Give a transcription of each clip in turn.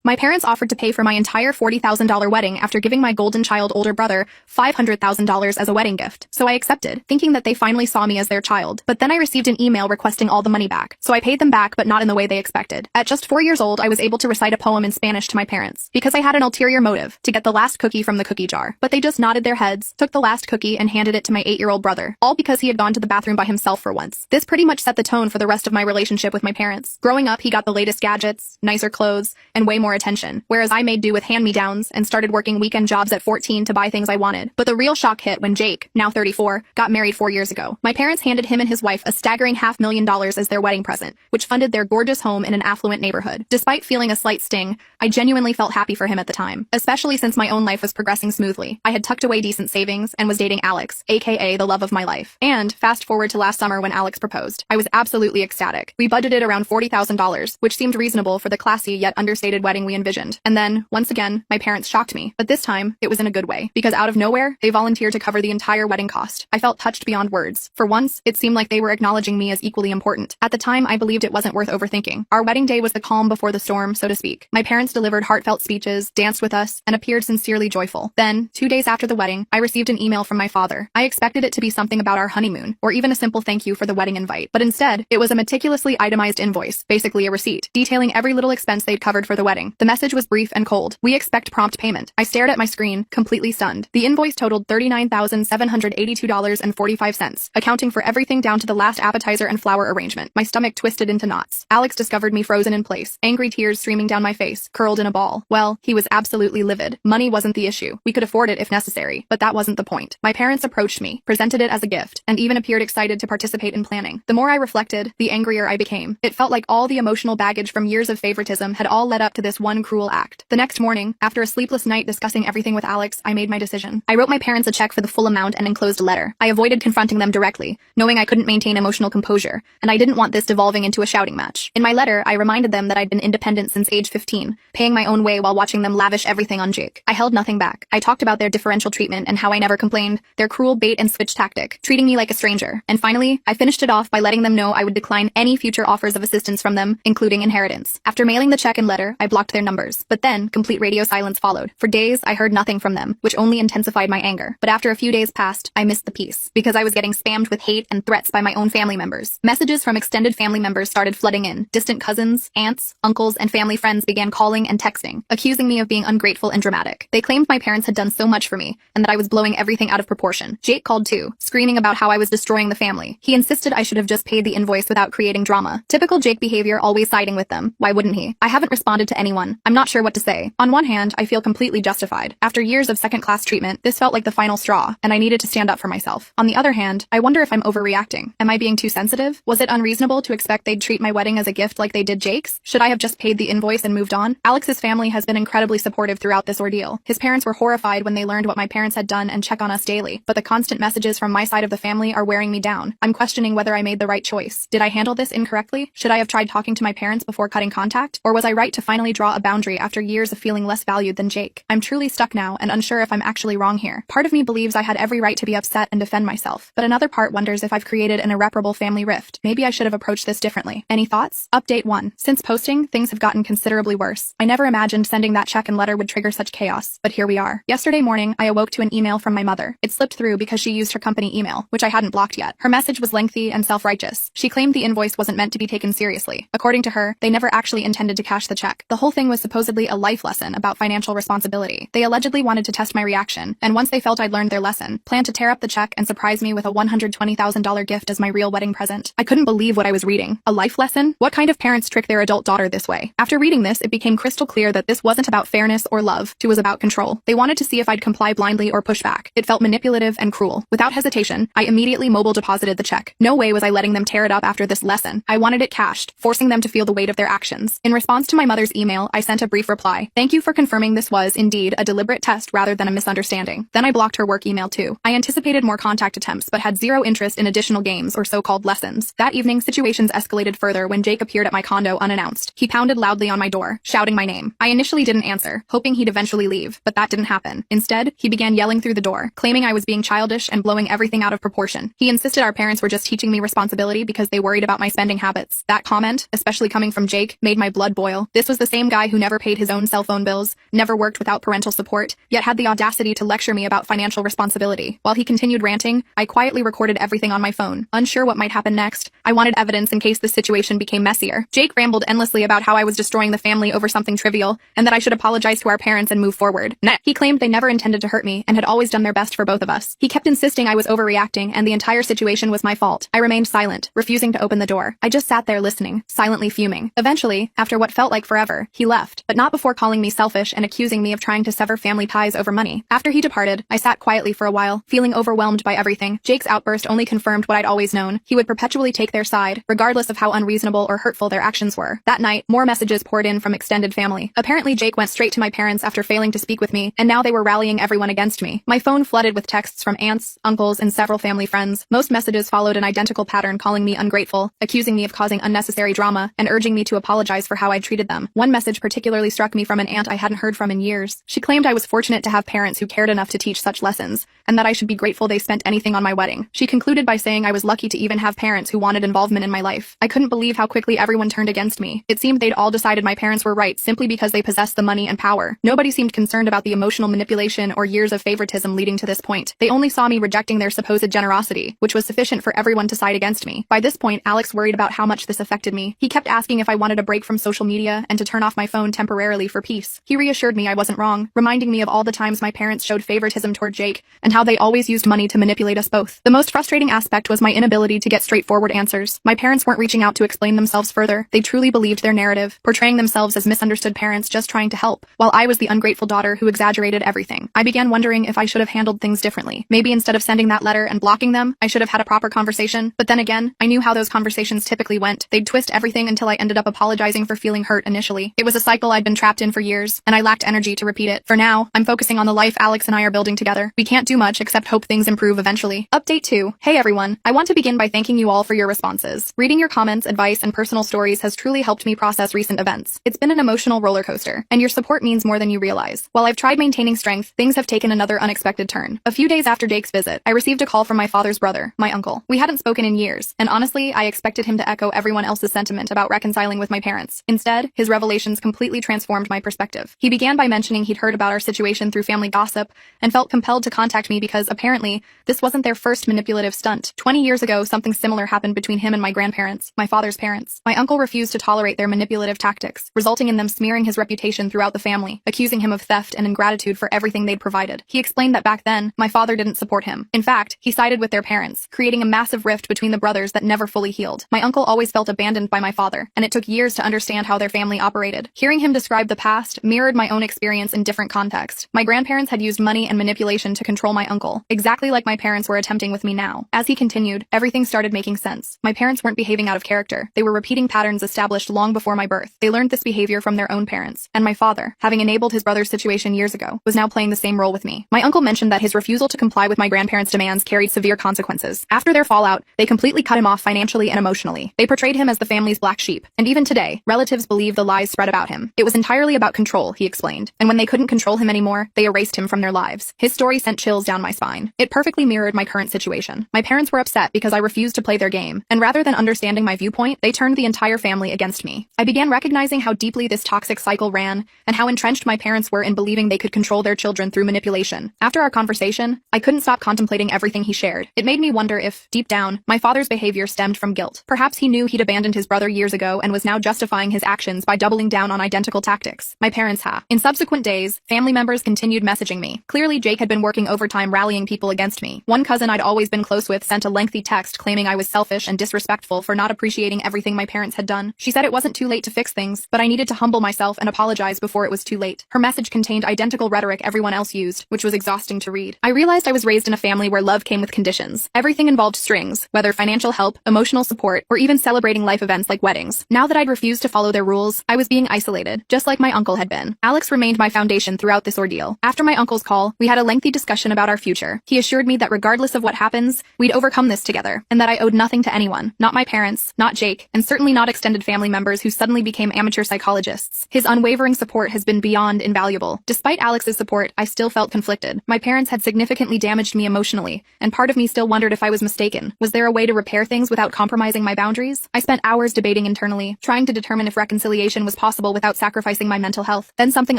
My parents offered to pay for my entire $40,000 wedding after giving my golden child older brother $500,000 as a wedding gift, so I accepted, thinking that they finally saw me as their child. But then I received an email requesting all the money back, so I paid them back but not in the way they expected. At just 4 years old, I was able to recite a poem in Spanish to my parents, because I had an ulterior motive, to get the last cookie from the cookie jar. But they just nodded their heads, took the last cookie and handed it to my 8-year-old brother, all because he had gone to the bathroom by himself for once. This pretty much set the tone for the rest of my relationship with my parents. Growing up, he got the latest gadgets, nicer clothes, and way more attention, whereas I made do with hand-me-downs and started working weekend jobs at 14 to buy things I wanted. But the real shock hit when Jake, now 34, got married 4 years ago. My parents handed him and his wife a staggering $500,000 as their wedding present, which funded their gorgeous home in an affluent neighborhood. Despite feeling a slight sting, I genuinely felt happy for him at the time, especially since my own life was progressing smoothly. I had tucked away decent savings and was dating Alex, aka the love of my life. And fast forward to last summer when Alex proposed. I was absolutely ecstatic. We budgeted around $40,000, which seemed reasonable for the classy yet understated wedding we envisioned. And then, once again, my parents shocked me. But this time, it was in a good way. Because out of nowhere, they volunteered to cover the entire wedding cost. I felt touched beyond words. For once, it seemed like they were acknowledging me as equally important. At the time, I believed it wasn't worth overthinking. Our wedding day was the calm before the storm, so to speak. My parents delivered heartfelt speeches, danced with us, and appeared sincerely joyful. Then, 2 days after the wedding, I received an email from my father. I expected it to be something about our honeymoon, or even a simple thank you for the wedding invite. But instead, it was a meticulously itemized invoice, basically a receipt, detailing every little expense they'd covered for the wedding. The message was brief and cold. We expect prompt payment. I stared at my screen, completely stunned. The invoice totaled $39,782.45, accounting for everything down to the last appetizer and flower arrangement. My stomach twisted into knots. Alex discovered me frozen in place, angry tears streaming down my face, curled in a ball. Well, he was absolutely livid. Money wasn't the issue. We could afford it if necessary, but that wasn't the point. My parents approached me, presented it as a gift, and even appeared excited to participate in planning. The more I reflected, the angrier I became. It felt like all the emotional baggage from years of favoritism had all led up to this one cruel act. The next morning, after a sleepless night discussing everything with Alex, I made my decision. I wrote my parents a check for the full amount and enclosed a letter. I avoided confronting them directly, knowing I couldn't maintain emotional composure, and I didn't want this devolving into a shouting match. In my letter, I reminded them that I'd been independent since age 15, paying my own way while watching them lavish everything on Jake. I held nothing back. I talked about their differential treatment and how I never complained, their cruel bait-and-switch tactic, treating me like a stranger. And finally, I finished it off by letting them know I would decline any future offers of assistance from them, including inheritance. After mailing the check and letter, I blocked their numbers. But then, complete radio silence followed. For days, I heard nothing from them, which only intensified my anger. But after a few days passed, I missed the peace, because I was getting spammed with hate and threats by my own family members. Messages from extended family members started flooding in. Distant cousins, aunts, uncles, and family friends began calling and texting, accusing me of being ungrateful and dramatic. They claimed my parents had done so much for me, and that I was blowing everything out of proportion. Jake called too, screaming about how I was destroying the family. He insisted I should have just paid the invoice without creating drama. Typical Jake behavior, always siding with them. Why wouldn't he? I haven't responded to anyone. I'm not sure what to say. On one hand, I feel completely justified. After years of second-class treatment, this felt like the final straw, and I needed to stand up for myself. On the other hand, I wonder if I'm overreacting. Am I being too sensitive? Was it unreasonable to expect they'd treat my wedding as a gift like they did Jake's? Should I have just paid the invoice and moved on? Alex's family has been incredibly supportive throughout this ordeal. His parents were horrified when they learned what my parents had done and check on us daily, but the constant messages from my side of the family are wearing me down. I'm questioning whether I made the right choice. Did I handle this incorrectly? Should I have tried talking to my parents before cutting contact? Or was I right to finally draw a boundary after years of feeling less valued than Jake? I'm truly stuck now and unsure if I'm actually wrong here. Part of me believes I had every right to be upset and defend myself, but another part wonders if I've created an irreparable family rift. Maybe I should have approached this differently. Any thoughts? Update 1. Since posting, things have gotten considerably worse. I never imagined sending that check and letter would trigger such chaos, but here we are. Yesterday morning, I awoke to an email from my mother. It slipped through because she used her company email, which I hadn't blocked yet. Her message was lengthy and self-righteous. She claimed the invoice wasn't meant to be taken seriously. According to her, they never actually intended to cash the check. The whole thing was supposedly a life lesson about financial responsibility. They allegedly wanted to test my reaction, and once they felt I'd learned their lesson, planned to tear up the check and surprise me with a $120,000 gift as my real wedding present. I couldn't believe what I was reading. A life lesson? What kind of parents trick their adult daughter this way? After reading this, it became crystal clear that this wasn't about fairness or love. It was about control. They wanted to see if I'd comply blindly or push back. It felt manipulative and cruel. Without hesitation, I immediately mobile deposited the check. No way was I letting them tear it up after this lesson. I wanted it cashed, forcing them to feel the weight of their actions. In response to my mother's email, I sent a brief reply. Thank you for confirming this was, indeed, a deliberate test rather than a misunderstanding. Then I blocked her work email too. I anticipated more contact attempts but had zero interest in additional games or so-called lessons. That evening, situations escalated further when Jake appeared at my condo unannounced. He pounded loudly on my door, shouting my name. I initially didn't answer, hoping he'd eventually leave, but that didn't happen. Instead, he began yelling through the door, claiming I was being childish and blowing everything out of proportion. He insisted our parents were just teaching me responsibility because they worried about my spending habits. That comment, especially coming from Jake, made my blood boil. This was the same guy who never paid his own cell phone bills, never worked without parental support, yet had the audacity to lecture me about financial responsibility. While he continued ranting, I quietly recorded everything on my phone. Unsure what might happen next, I wanted evidence in case the situation became messier. Jake rambled endlessly about how I was destroying the family over something trivial, and that I should apologize to our parents and move forward. He claimed they never intended to hurt me and had always done their best for both of us. He kept insisting I was overreacting and the entire situation was my fault. I remained silent, refusing to open the door. I just sat there listening, silently fuming. Eventually, after what felt like forever, he left, but not before calling me selfish and accusing me of trying to sever family ties over money. After he departed, I sat quietly for a while, feeling overwhelmed by everything. Jake's outburst only confirmed what I'd always known. He would perpetually take their side, regardless of how unreasonable or hurtful their actions were. That night, more messages poured in from extended family. Apparently, Jake went straight to my parents after failing to speak with me, and now they were rallying everyone against me. My phone flooded with texts from aunts, uncles, and several family friends. Most messages followed an identical pattern, calling me ungrateful, accusing me of causing unnecessary drama, and urging me to apologize for how I'd treated them. One message particularly struck me from an aunt I hadn't heard from in years. She claimed I was fortunate to have parents who cared enough to teach such lessons, and that I should be grateful they spent anything on my wedding. She concluded by saying I was lucky to even have parents who wanted involvement in my life. I couldn't believe how quickly everyone turned against me. It seemed they'd all decided my parents were right simply because they possessed the money and power. Nobody seemed concerned about the emotional manipulation or years of favoritism leading to this point. They only saw me rejecting their supposed generosity, which was sufficient for everyone to side against me. By this point, Alex worried about how much this affected me. He kept asking if I wanted a break from social media and to turn off my phone temporarily for peace. He reassured me I wasn't wrong, reminding me of all the times my parents showed favoritism toward Jake and how they always used money to manipulate us both. The most frustrating aspect was my inability to get straightforward answers. My parents weren't reaching out to explain themselves further. They truly believed their narrative, portraying themselves as misunderstood parents just trying to help, while I was the ungrateful daughter who exaggerated everything. I began wondering if I should have handled things differently. Maybe instead of sending that letter and blocking them, I should have had a proper conversation. But then again, I knew how those conversations typically went. They'd twist everything until I ended up apologizing for feeling hurt initially. It was a cycle I'd been trapped in for years, and I lacked energy to repeat it. For now, I'm focusing on the life Alex and I are building together. We can't do much except hope things improve eventually. Update 2. Hey everyone, I want to begin by thanking you all for your responses. Reading your comments, advice, and personal stories has truly helped me process recent events. It's been an emotional roller coaster, and your support means more than you realize. While I've tried maintaining strength, things have taken another unexpected turn. A few days after Jake's visit, I received a call from my father's brother, my uncle. We hadn't spoken in years, and honestly, I expected him to echo everyone else's sentiment about reconciling with my parents. Instead, his revelations completely transformed my perspective. He began by mentioning he'd heard about our situation through family gossip and felt compelled to contact me because, apparently, this wasn't their first manipulative stunt. 20 years ago, something similar happened between him and my grandparents, my father's parents. My uncle refused to tolerate their manipulative tactics, resulting in them smearing his reputation throughout the family, accusing him of theft and ingratitude for everything they'd provided. He explained that back then, my father didn't support him. In fact, he sided with their parents, creating a massive rift between the brothers that never fully healed. My uncle always felt abandoned by my father, and it took years to understand how their family operated. Hearing him describe the past mirrored my own experience in different contexts. My grandparents had used money and manipulation to control my uncle, exactly like my parents were attempting with me now. As he continued, everything started making sense. My parents weren't behaving out of character. They were repeating patterns established long before my birth. They learned this behavior from their own parents, and my father, having enabled his brother's situation years ago, was now playing the same role with me. My uncle mentioned that his refusal to comply with my grandparents' demands carried severe consequences. After their fallout, they completely cut him off financially and emotionally. They portrayed him as the family's black sheep, and even today, relatives believe the lies spread about him. It was entirely about control, he explained, and when they couldn't control him anymore, they erased him from their lives. His story sent chills down my spine. It perfectly mirrored my current situation. My parents were upset because I refused to play their game, and rather than understanding my viewpoint, they turned the entire family against me. I began recognizing how deeply this toxic cycle ran, and how entrenched my parents were in believing they could control their children through manipulation. After our conversation, I couldn't stop contemplating everything he shared. It made me wonder if, deep down, my father's behavior stemmed from guilt. Perhaps he knew he'd abandoned his brother years ago and was now justifying his actions by doubling down on identical tactics. My parents have. In subsequent days, family members continued messaging me. Clearly, Jake had been working overtime rallying people against me. One cousin I'd always been close with sent a lengthy text claiming I was selfish and disrespectful for not appreciating everything my parents had done. She said it wasn't too late to fix things, but I needed to humble myself and apologize before it was too late. Her message contained identical rhetoric everyone else used, which was exhausting to read. I realized I was raised in a family where love came with conditions. Everything involved strings, whether financial help, emotional support, or even celebrating life events like weddings. Now that I'd refused to follow their rules, I was being isolated, just like my uncle had been. Alex remained my foundation throughout this ordeal. After my uncle's call, we had a lengthy discussion about our future. He assured me that regardless of what happens, we'd overcome this together, and that I owed nothing to anyone, not my parents, not Jake, and certainly not extended family members who suddenly became amateur psychologists. His unwavering support has been beyond invaluable. Despite Alex's support, I still felt conflicted. My parents had significantly damaged me emotionally, and part of me still wondered if I was mistaken. Was there a way to repair things without compromising my boundaries? I spent hours debating internally, trying to determine if reconciliation was possible possible without sacrificing my mental health. Then something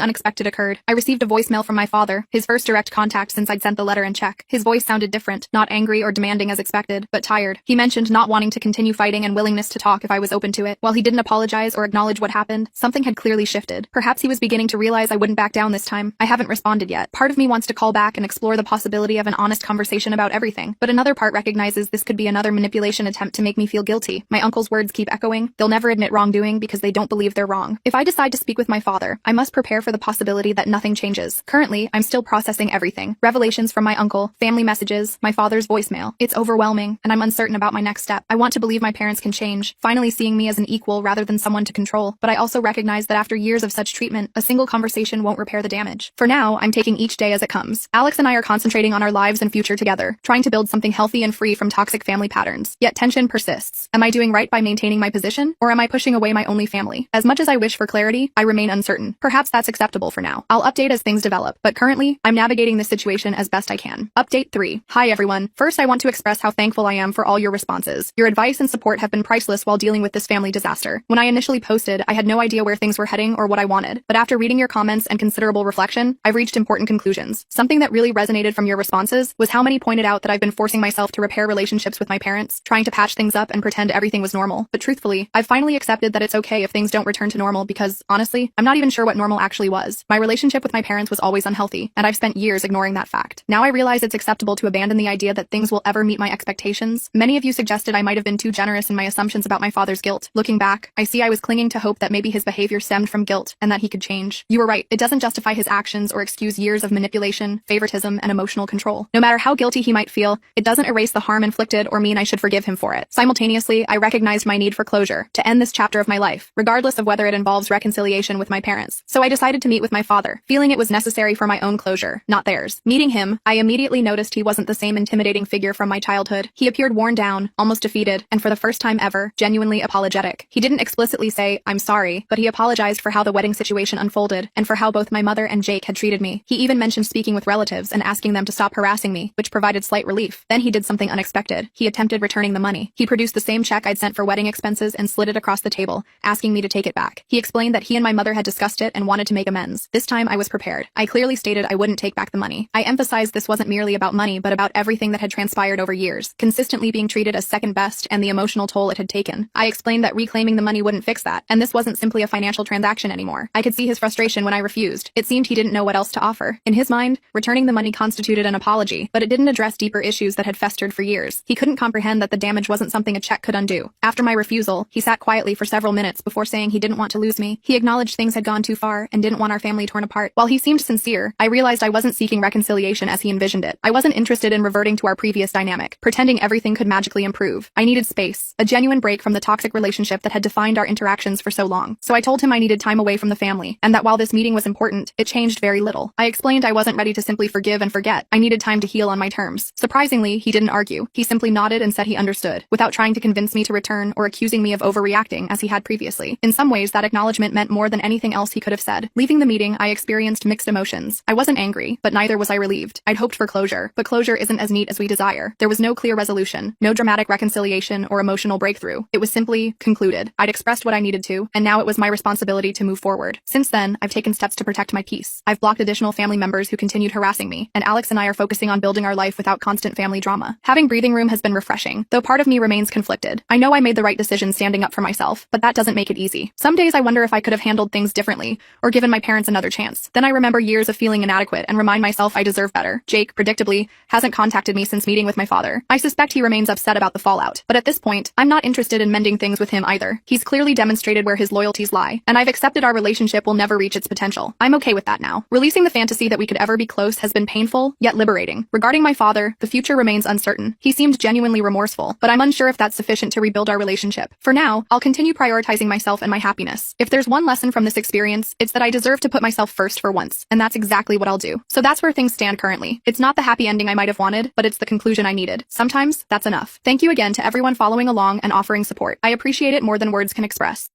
unexpected occurred. I received a voicemail from my father, his first direct contact since I'd sent the letter and check. His voice sounded different, not angry or demanding as expected, but tired. He mentioned not wanting to continue fighting and willingness to talk if I was open to it. While he didn't apologize or acknowledge what happened, something had clearly shifted. Perhaps he was beginning to realize I wouldn't back down this time. I haven't responded yet. Part of me wants to call back and explore the possibility of an honest conversation about everything, but another part recognizes this could be another manipulation attempt to make me feel guilty. My uncle's words keep echoing. They'll never admit wrongdoing because they don't believe they're wrong. If I decide to speak with my father, I must prepare for the possibility that nothing changes. Currently, I'm still processing everything. Revelations from my uncle, family messages, my father's voicemail. It's overwhelming, and I'm uncertain about my next step. I want to believe my parents can change, finally seeing me as an equal rather than someone to control, but I also recognize that after years of such treatment, a single conversation won't repair the damage. For now, I'm taking each day as it comes. Alex and I are concentrating on our lives and future together, trying to build something healthy and free from toxic family patterns. Yet tension persists. Am I doing right by maintaining my position, or am I pushing away my only family? As much as I wish for clarity, I remain uncertain. Perhaps that's acceptable for now. I'll update as things develop, but currently, I'm navigating this situation as best I can. Update 3. Hi everyone. First, I want to express how thankful I am for all your responses. Your advice and support have been priceless while dealing with this family disaster. When I initially posted, I had no idea where things were heading or what I wanted, but after reading your comments and considerable reflection, I've reached important conclusions. Something that really resonated from your responses was how many pointed out that I've been forcing myself to repair relationships with my parents, trying to patch things up and pretend everything was normal. But truthfully, I've finally accepted that it's okay if things don't return to normal because, honestly, I'm not even sure what normal actually was. My relationship with my parents was always unhealthy, and I've spent years ignoring that fact. Now I realize it's acceptable to abandon the idea that things will ever meet my expectations. Many of you suggested I might have been too generous in my assumptions about my father's guilt. Looking back, I see I was clinging to hope that maybe his behavior stemmed from guilt and that he could change. You were right. It doesn't justify his actions or excuse years of manipulation, favoritism, and emotional control. No matter how guilty he might feel, it doesn't erase the harm inflicted or mean I should forgive him for it. Simultaneously, I recognized my need for closure, to end this chapter of my life, regardless of whether it involves reconciliation with my parents. So I decided to meet with my father, feeling it was necessary for my own closure, not theirs. Meeting him, I immediately noticed he wasn't the same intimidating figure from my childhood. He appeared worn down, almost defeated, and for the first time ever, genuinely apologetic. He didn't explicitly say, "I'm sorry," but he apologized for how the wedding situation unfolded and for how both my mother and Jake had treated me. He even mentioned speaking with relatives and asking them to stop harassing me, which provided slight relief. Then he did something unexpected. He attempted returning the money. He produced the same check I'd sent for wedding expenses and slid it across the table, asking me to take it back. He explained that he and my mother had discussed it and wanted to make amends. This time I was prepared. I clearly stated I wouldn't take back the money. I emphasized this wasn't merely about money but about everything that had transpired over years, consistently being treated as second best and the emotional toll it had taken. I explained that reclaiming the money wouldn't fix that, and this wasn't simply a financial transaction anymore. I could see his frustration when I refused. It seemed he didn't know what else to offer. In his mind, returning the money constituted an apology, but it didn't address deeper issues that had festered for years. He couldn't comprehend that the damage wasn't something a check could undo. After my refusal, he sat quietly for several minutes before saying he didn't want to lose me. He acknowledged things had gone too far and didn't want our family torn apart. While he seemed sincere, I realized I wasn't seeking reconciliation as he envisioned it. I wasn't interested in reverting to our previous dynamic, pretending everything could magically improve. I needed space, a genuine break from the toxic relationship that had defined our interactions for so long. So I told him I needed time away from the family, and that while this meeting was important, it changed very little. I explained I wasn't ready to simply forgive and forget. I needed time to heal on my terms. Surprisingly, he didn't argue. He simply nodded and said he understood, without trying to convince me to return or accusing me of overreacting as he had previously. In some ways, that acknowledgement meant more than anything else he could have said. Leaving the meeting, I experienced mixed emotions. I wasn't angry, but neither was I relieved. I'd hoped for closure, but closure isn't as neat as we desire. There was no clear resolution, no dramatic reconciliation or emotional breakthrough. It was simply concluded. I'd expressed what I needed to, and now it was my responsibility to move forward. Since then, I've taken steps to protect my peace. I've blocked additional family members who continued harassing me, and Alex and I are focusing on building our life without constant family drama. Having breathing room has been refreshing, though part of me remains conflicted. I know I made the right decision standing up for myself, but that doesn't make it easy. Some days I wonder if I could have handled things differently, or given my parents another chance. Then I remember years of feeling inadequate and remind myself I deserve better. Jake, predictably, hasn't contacted me since meeting with my father. I suspect he remains upset about the fallout, but at this point, I'm not interested in mending things with him either. He's clearly demonstrated where his loyalties lie, and I've accepted our relationship will never reach its potential. I'm okay with that now. Releasing the fantasy that we could ever be close has been painful, yet liberating. Regarding my father, the future remains uncertain. He seemed genuinely remorseful, but I'm unsure if that's sufficient to rebuild our relationship. For now, I'll continue prioritizing myself and my happiness. If there's one lesson from this experience, it's that I deserve to put myself first for once, and that's exactly what I'll do. So that's where things stand currently. It's not the happy ending I might have wanted, but it's the conclusion I needed. Sometimes, that's enough. Thank you again to everyone following along and offering support. I appreciate it more than words can express.